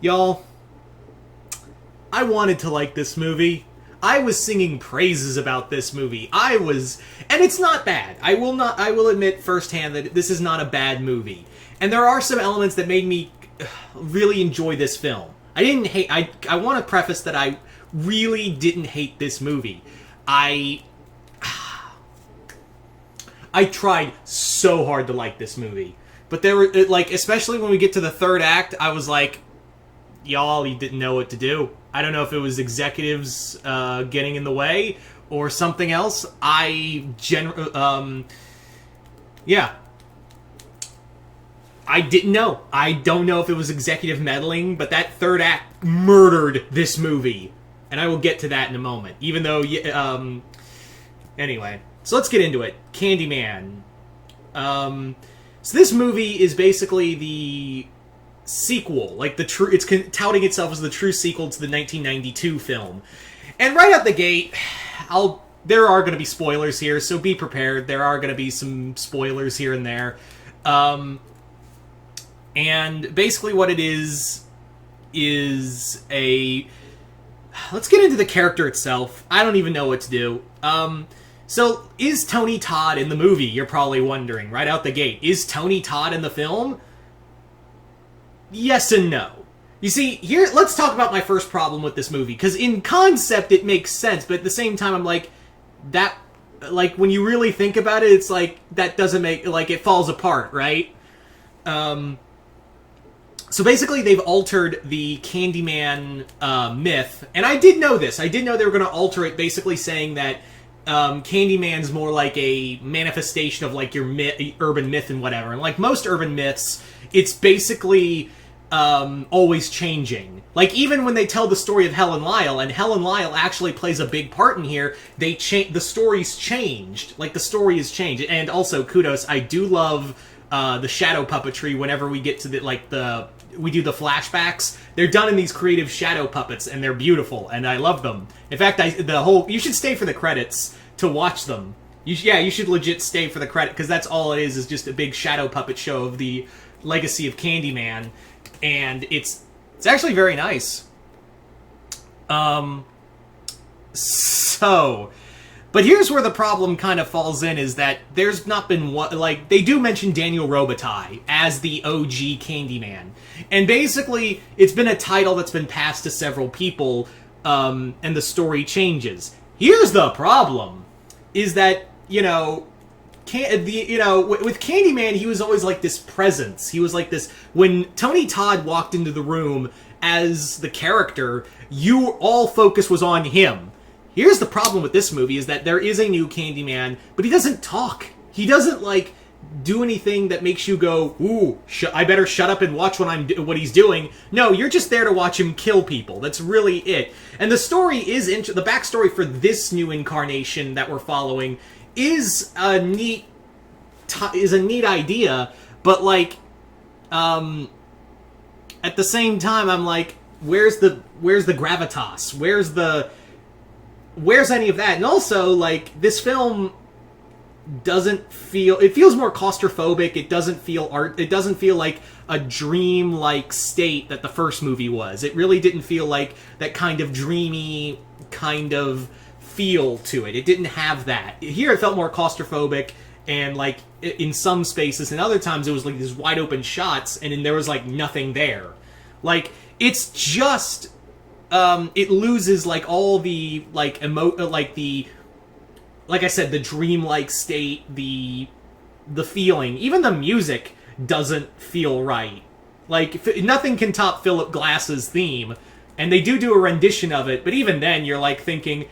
Y'all, I wanted to like this movie. I was singing praises about this movie. And it's not bad. I will admit firsthand that this is not a bad movie. And there are some elements that made me really enjoy this film. I want to preface that I really didn't hate this movie. I tried so hard to like this movie. But there were, especially when we get to the third act, I was like, y'all, you didn't know what to do. I don't know if it was executives getting in the way or something else. Yeah. I didn't know. I don't know if it was executive meddling, but that third act murdered this movie. And I will get to that in a moment. Even though, anyway. So let's get into it. Candyman. So this movie is basically the sequel, it's touting itself as the true sequel to the 1992 film. And right out the gate, there are going to be spoilers here, so be prepared. There are going to be some spoilers here and there. And basically what it is a... Let's get into the character itself. I don't even know what to do. So, is Tony Todd in the movie? You're probably wondering, right out the gate. Is Tony Todd in the film? Yes and no. You see, here, let's talk about my first problem with this movie, because in concept it makes sense, but at the same time I'm like, when you really think about it, it's like, that doesn't make, it falls apart, right? So basically they've altered the Candyman myth, and I did know this. I did know they were going to alter it, basically saying that Candyman's more like a manifestation of your urban myth and whatever. And like most urban myths, it's basically always changing. Like even when they tell the story of Helen Lyle, and Helen Lyle actually plays a big part in here, the story's changed. Like the story has changed. And also kudos, I do love the shadow puppetry whenever we get to we do the flashbacks. They're done in these creative shadow puppets, and they're beautiful, and I love them. In fact, you should stay for the credits to watch them. You should legit stay for the credit, because that's all it is just a big shadow puppet show of the legacy of Candyman, and it's actually very nice. But here's where the problem kind of falls in, is that there's not been one, they do mention Daniel Robitaille as the OG Candyman. And basically, it's been a title that's been passed to several people, and the story changes. Here's the problem, is that, with Candyman, he was always like this presence. He was like this, when Tony Todd walked into the room as the character, all focus was on him. Here's the problem with this movie, is that there is a new Candyman, but he doesn't talk. He doesn't, do anything that makes you go, ooh, I better shut up and watch what he's doing. No, you're just there to watch him kill people. That's really it. And the story is, the backstory for this new incarnation that we're following is a neat idea, but, at the same time, I'm like, where's the gravitas? Where's any of that? And also, this film it feels more claustrophobic. It doesn't feel like a dream-like state that the first movie was. It really didn't feel like that kind of dreamy kind of feel to it. It didn't have that. Here it felt more claustrophobic, and in some spaces, and other times it was these wide open shots, and then there was nothing there. It's just... it loses all the like I said, the dreamlike state, the feeling. Even the music doesn't feel right. Nothing can top Philip Glass's theme, and they do a rendition of it. But even then, you're thinking,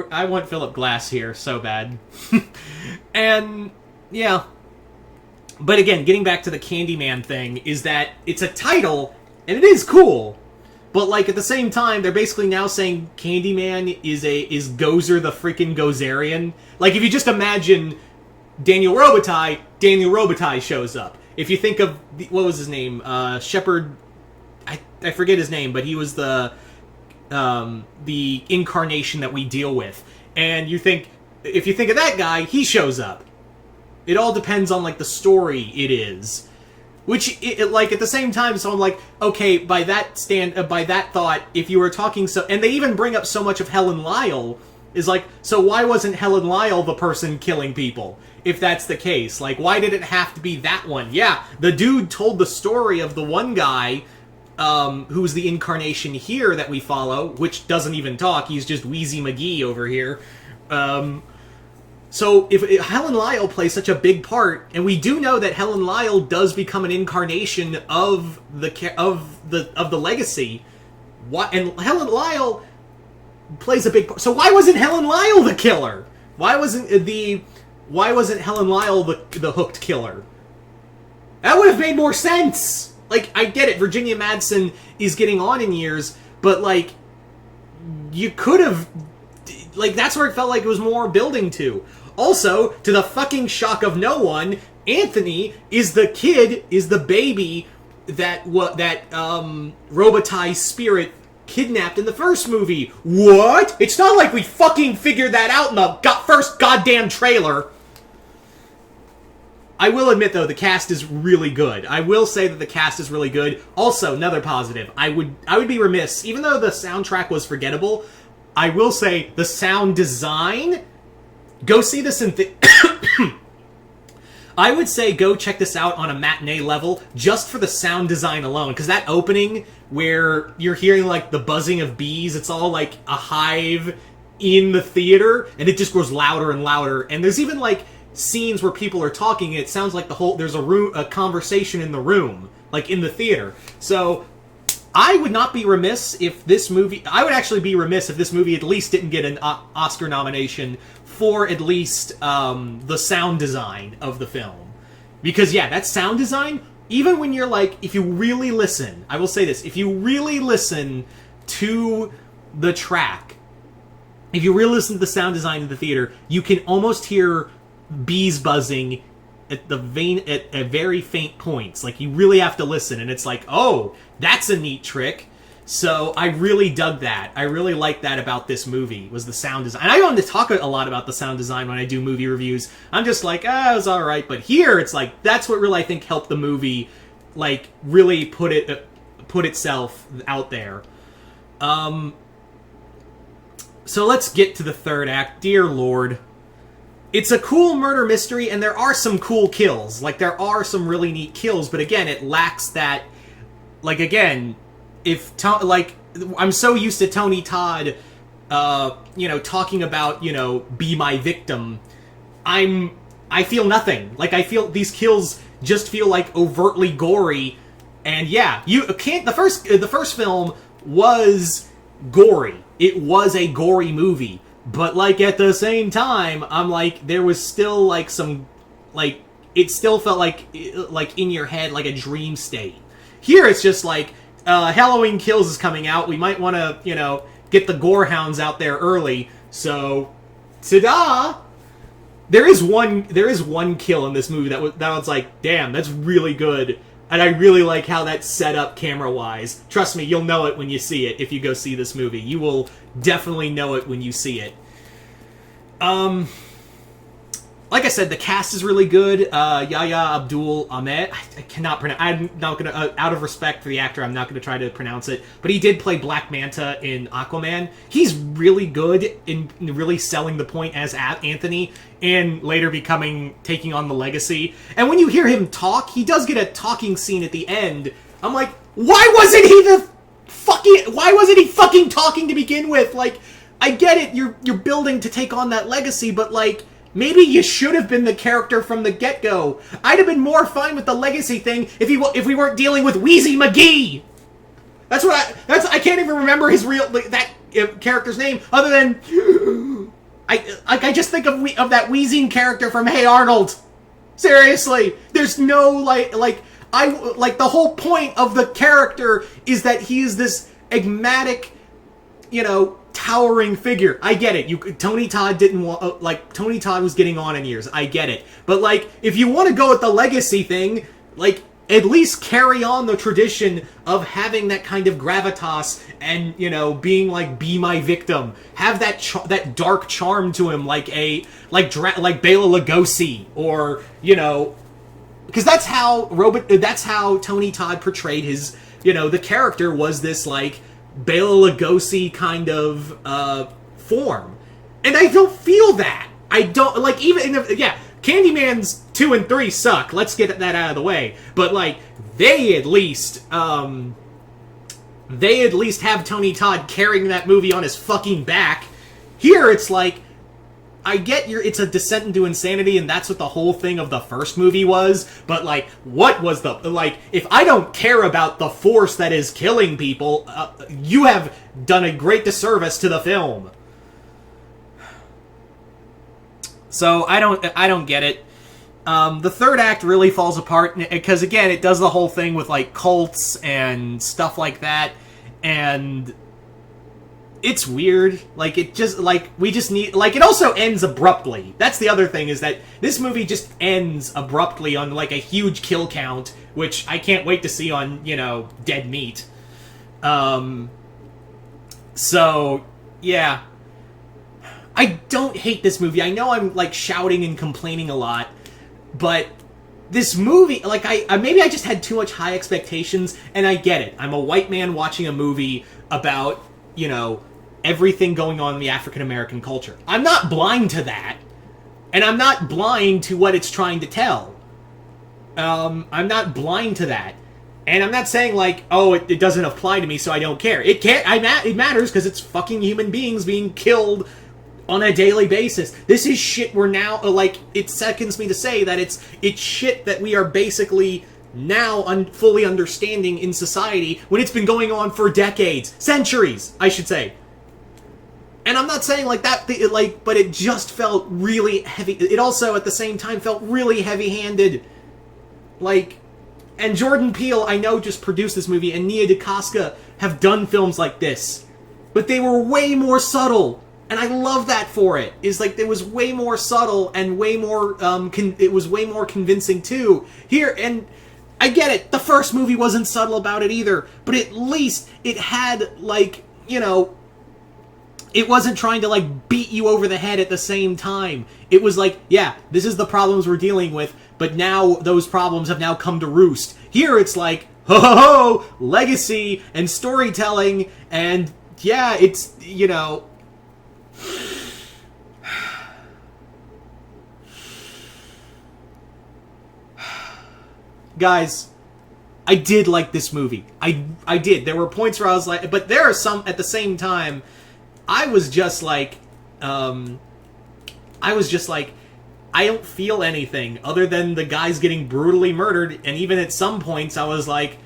I want Philip Glass here so bad. And yeah, but again, getting back to the Candyman thing, is that it's a title, and it is cool. But, at the same time, they're basically now saying Candyman is Gozer the freaking Gozerian. If you just imagine Daniel Robitaille shows up. If you think of, what was his name? Shepard, I forget his name, but he was the incarnation that we deal with. And if you think of that guy, he shows up. It all depends on, the story it is. Which, like, at the same time, so I'm like, okay, by that thought, if you were talking and they even bring up so much of Helen Lyle, is like, so why wasn't Helen Lyle the person killing people, if that's the case? Like, why did it have to be that one? Yeah, the dude told the story of the one guy, who's the incarnation here that we follow, which doesn't even talk, he's just Wheezy McGee over here. So if Helen Lyle plays such a big part, and we do know that Helen Lyle does become an incarnation of the legacy, and Helen Lyle plays a big part. So why wasn't Helen Lyle the killer? Why wasn't Helen Lyle the hooked killer? That would have made more sense. Like, I get it, Virginia Madsen is getting on in years, but like, you could have, like, that's where it felt like it was more building to. Also, to the fucking shock of no one, Anthony is the baby that Robotai's spirit kidnapped in the first movie. What? It's not like we fucking figured that out in the first goddamn trailer. I will admit, though, the cast is really good. I will say that the cast is really good. Also, another positive, I would be remiss, even though the soundtrack was forgettable, I will say the sound design. Go see this in I would say go check this out on a matinee level just for the sound design alone, because that opening where you're hearing like the buzzing of bees, it's all like a hive in the theater, and it just grows louder and louder, and there's even like scenes where people are talking, and it sounds like there's a conversation in the room, like in the theater. So I would not be remiss if this movie, I would actually be remiss if this movie at least didn't get an Oscar nomination for at least the sound design of the film. Because yeah, that sound design, even when you're like, if you really listen, I will say this, if you really listen to the track, if you really listen to the sound design in the theater, you can almost hear bees buzzing at very faint points. Like, you really have to listen, and it's like, oh, that's a neat trick. So I really dug that. I really liked that about this movie, was the sound design. And I don't talk a lot about the sound design when I do movie reviews. I'm just like, it was alright. But here, it's like, that's what really, I think, helped the movie, like, really put itself out there. So let's get to the third act. Dear Lord. It's a cool murder mystery, and there are some cool kills. Like, there are some really neat kills, but again, it lacks that, like, again, I'm so used to Tony Todd, talking about, be my victim. I feel nothing. Like, I feel these kills just feel like overtly gory, and yeah, the first film was gory. It was a gory movie. But, like, at the same time, I'm like, there was still, like, some, like, it still felt like in your head, like a dream state. Here, it's just like, Halloween Kills is coming out, we might want to, get the gore hounds out there early, so, ta-da! There is one kill in this movie that was like, damn, that's really good. And I really like how that's set up camera-wise. Trust me, you'll know it when you see it if you go see this movie. You will definitely know it when you see it. Like I said, the cast is really good. Yahya Abdul-Ahmed. I cannot pronounce. I'm not gonna, out of respect for the actor, I'm not gonna try to pronounce it. But he did play Black Manta in Aquaman. He's really good in really selling the point as Anthony, and later taking on the legacy. And when you hear him talk, he does get a talking scene at the end. I'm like, why wasn't he fucking talking to begin with? Like, I get it, you're building to take on that legacy, but like, maybe you should have been the character from the get-go. I'd have been more fine with the legacy thing if we weren't dealing with Wheezy McGee. I can't even remember his that character's name other than I just think of that wheezing character from Hey Arnold. Seriously, there's no the whole point of the character is that he is this enigmatic, towering figure. I get it. Tony Todd didn't want, Tony Todd was getting on in years. I get it. But, if you want to go with the legacy thing, at least carry on the tradition of having that kind of gravitas and, being be my victim. Have that dark charm to him like Bela Lugosi or, because that's how Tony Todd portrayed his, the character was this, like, Bela Lugosi kind of form. And I don't feel that. I don't, like, even, Candyman's 2 and 3 suck. Let's get that out of the way. But, like, they at least have Tony Todd carrying that movie on his fucking back. Here, it's like, I get it's a descent into insanity, and that's what the whole thing of the first movie was, but, like, what was if I don't care about the force that is killing people, you have done a great disservice to the film. So, I don't get it. The third act really falls apart, because, again, it does the whole thing with, like, cults and stuff like that, and it's weird. Like, it just, like, we just need, like, it also ends abruptly. That's the other thing, is that this movie just ends abruptly on, like, a huge kill count, which I can't wait to see on, Dead Meat. So, yeah. I don't hate this movie. I know I'm, like, shouting and complaining a lot, but this movie, like, maybe I just had too much high expectations, and I get it. I'm a white man watching a movie about, everything going on in the African-American culture. I'm not blind to that, and I'm not blind to what it's trying to tell. I'm not blind to that. And I'm not saying, like, oh, it doesn't apply to me, so I don't care. It matters, because it's fucking human beings being killed on a daily basis. This is shit we're now, like, it seconds me to say that it's shit that we are basically now fully understanding in society, when it's been going on for decades. Centuries, I should say. And I'm not saying, like, that, but it just felt really heavy. It also, at the same time, felt really heavy-handed. Like, and Jordan Peele, I know, just produced this movie, and Nia DaCosta have done films like this. But they were way more subtle. And I love that for it. Is like, it was way more subtle and way more, it was way more convincing too. Here, and I get it, the first movie wasn't subtle about it either, but at least it had, like, it wasn't trying to, like, beat you over the head at the same time. It was like, yeah, this is the problems we're dealing with, but now those problems have now come to roost. Here it's like, ho ho ho, legacy and storytelling, and yeah, it's, Guys, I did like this movie. I did. There were points where I was like, but there are some, at the same time, I was just like, I don't feel anything other than the guys getting brutally murdered, and even at some points I was like,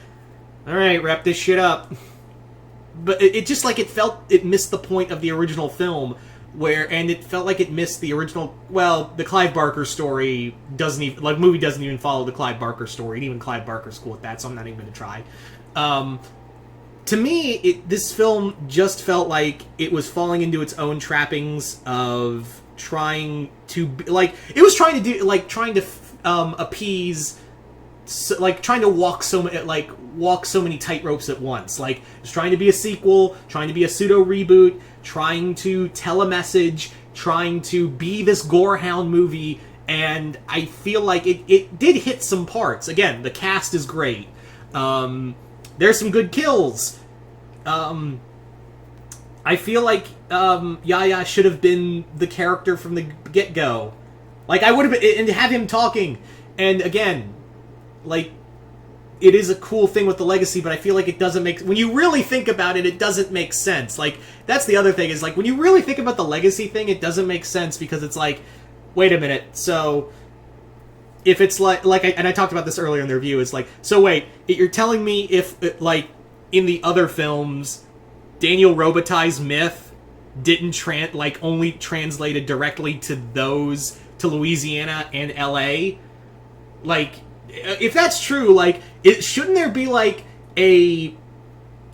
alright, wrap this shit up. But it just, like, it missed the point of the original film, and it felt like it missed the original, well, the Clive Barker story movie doesn't even follow the Clive Barker story, and even Clive Barker's cool with that, so I'm not even going to try. To me, this film just felt like it was falling into its own trappings of trying to, like, it was trying to do, like, trying to appease, like, trying to walk so many tightropes at once. Like, it's trying to be a sequel, trying to be a pseudo-reboot, trying to tell a message, trying to be this gorehound movie, and I feel like it did hit some parts. Again, the cast is great. There's some good kills. I feel like Yahya should have been the character from the get-go. Like, I would have been, and have him talking. And again, like, it is a cool thing with the legacy, but I feel like it doesn't make, when you really think about it, it doesn't make sense. Like, that's the other thing, is like, when you really think about the legacy thing, it doesn't make sense, because it's like, wait a minute, so if it's and I talked about this earlier in the review, it's like, so wait, you're telling me if, like, in the other films, Daniel Robitaille's myth didn't only translated directly to Louisiana and LA? Like, if that's true, like, shouldn't there be, like, and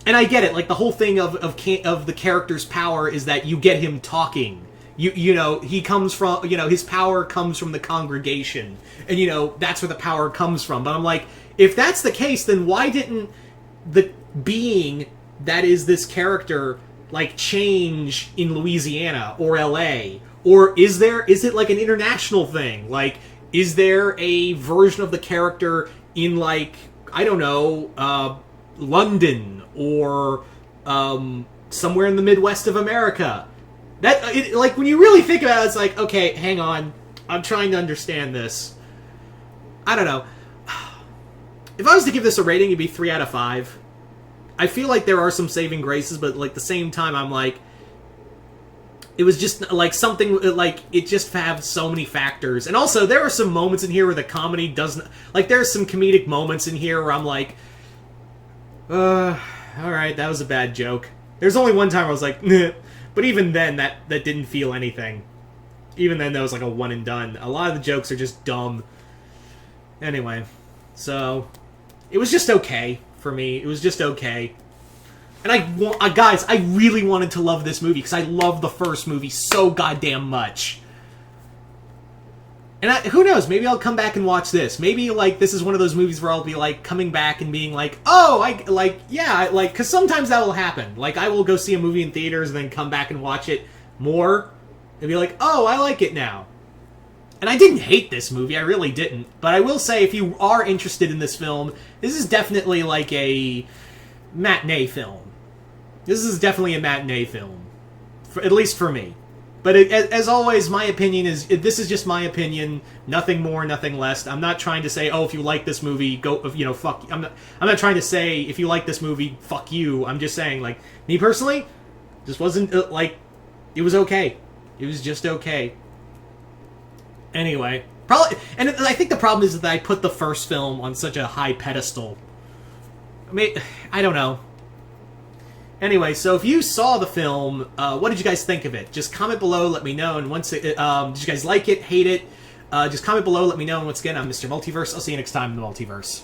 I get it, like, the whole thing of the character's power is that you get him talking. He comes from, his power comes from the congregation, and, that's where the power comes from. But I'm like, if that's the case, then why didn't the being that is this character, like, change in Louisiana or LA? Or is it, like, an international thing? Like, Is there a version of the character in, like, I don't know, London or somewhere in the Midwest of America? Like, when you really think about it, it's like, okay, hang on, I'm trying to understand this. I don't know. If I was to give this a rating, it'd be 3 out of 5. I feel like there are some saving graces, but, like, at the same time, I'm like, it was just, like, something, like, it just have so many factors. And also, there are some moments in here where the comedy doesn't, like, there's some comedic moments in here where I'm like, alright, that was a bad joke. There's only one time I was like, nah. But even then, that didn't feel anything. Even then, that was like a one and done. A lot of the jokes are just dumb. Anyway, so it was just okay for me. It was just okay. And guys, I really wanted to love this movie because I love the first movie so goddamn much. And who knows? Maybe I'll come back and watch this. Maybe, like, this is one of those movies where I'll be, like, coming back and being like, oh, because sometimes that will happen. Like, I will go see a movie in theaters and then come back and watch it more and be like, oh, I like it now. And I didn't hate this movie, I really didn't. But I will say, if you are interested in this film, this is definitely, like, a matinee film. This is definitely a matinee film. At least for me. But as always, my opinion is, this is just my opinion, nothing more, nothing less. I'm not trying to say, oh, if you like this movie, go, fuck. I'm not trying to say, if you like this movie, fuck you. I'm just saying, like, me personally, just wasn't, it was okay. It was just okay. Anyway, probably, and I think the problem is that I put the first film on such a high pedestal. I mean, I don't know. Anyway, so if you saw the film, what did you guys think of it? Just comment below, let me know. And did you guys like it, hate it? Just comment below, let me know. And once again, I'm Mr. Multiverse. I'll see you next time in the Multiverse.